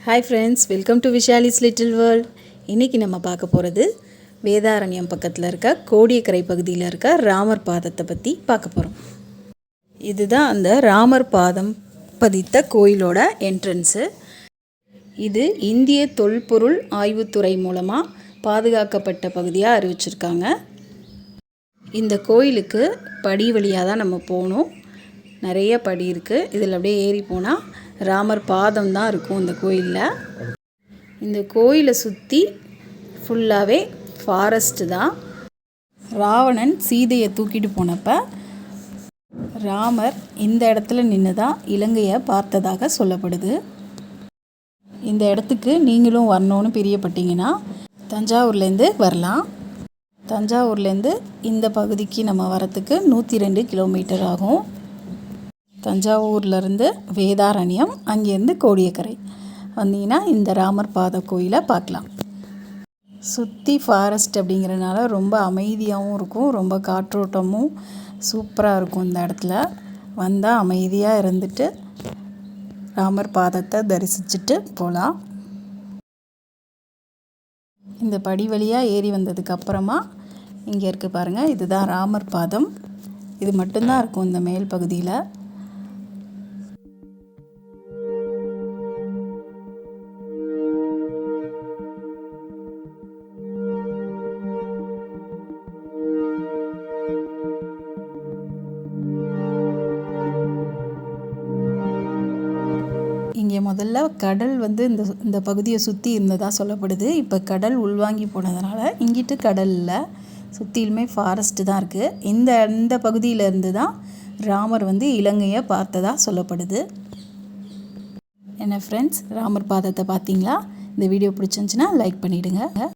Hi friends, welcome to Vishali's little world. இன்றைக்கி நம்ம பார்க்க போகிறது வேதாரண்யம் பக்கத்தில் இருக்க கோடியக்கரை பகுதியில் இருக்க ராமர் பாதத்தை பற்றி பார்க்க போகிறோம். இதுதான் அந்த ராமர் பாதம் பதித்த கோயிலோட என்ட்ரன்ஸு. இது இந்திய தொல்பொருள் ஆய்வுத்துறை மூலமாக பாதுகாக்கப்பட்ட பகுதியாக அறிவிச்சிருக்காங்க. இந்த கோயிலுக்கு படி வழியாக தான் நம்ம போகணும். நிறைய படி இருக்குது. இதில் அப்படியே ஏறி போனால் ராமர் பாதம் தான் இருக்கும் இந்த கோயிலில். இந்த கோயிலை சுற்றி ஃபுல்லாகவே ஃபாரஸ்ட்டு தான். ராவணன் சீதையை தூக்கிட்டு போனப்போ ராமர் இந்த இடத்துல நின்று தான் இலங்கையை பார்த்ததாக சொல்லப்படுது. இந்த இடத்துக்கு நீங்களும் வரணும்னு பிரியப்பட்டீங்கன்னா தஞ்சாவூர்லேருந்து வரலாம். தஞ்சாவூர்லேருந்து இந்த பகுதிக்கு நம்ம வரத்துக்கு 102 கிலோமீட்டர் ஆகும். தஞ்சாவூர்லேருந்து வேதாரண்யம், அங்கேருந்து கோடியக்கரை வந்தீங்கன்னா இந்த ராமர் பாத கோயிலை பார்க்கலாம். சுற்றி ஃபாரஸ்ட் அப்படிங்கிறனால ரொம்ப அமைதியாகவும் இருக்கும், ரொம்ப காற்றோட்டமும் சூப்பராக இருக்கும். இந்த இடத்துல வந்தால் அமைதியாக இருந்துட்டு ராமர் பாதத்தை தரிசிச்சுட்டு போகலாம். இந்த படி வழியாக ஏறி வந்ததுக்கப்புறமா இங்கே இருக்குது பாருங்கள், இதுதான் ராமர் பாதம். இது மட்டும்தான் இருக்கும் இந்த மேல் பகுதியில். இங்கே முதல்ல கடல் இந்த பகுதியை சுற்றி இருந்ததாக சொல்லப்படுது. இப்போ கடல் உள்வாங்கி போனதுனால இங்கிட்டு கடல் இல்லை, சுற்றிலுமே ஃபாரஸ்ட்டு தான் இருக்குது. இந்த பகுதியிலேருந்து தான் ராமர் இலங்கையை பார்த்ததாக சொல்லப்படுது. என்ன ஃப்ரெண்ட்ஸ், ராமர் பாதத்தை பார்த்தீங்களா? இந்த வீடியோ பிடிச்சிருந்துச்சின்னா லைக் பண்ணிவிடுங்க.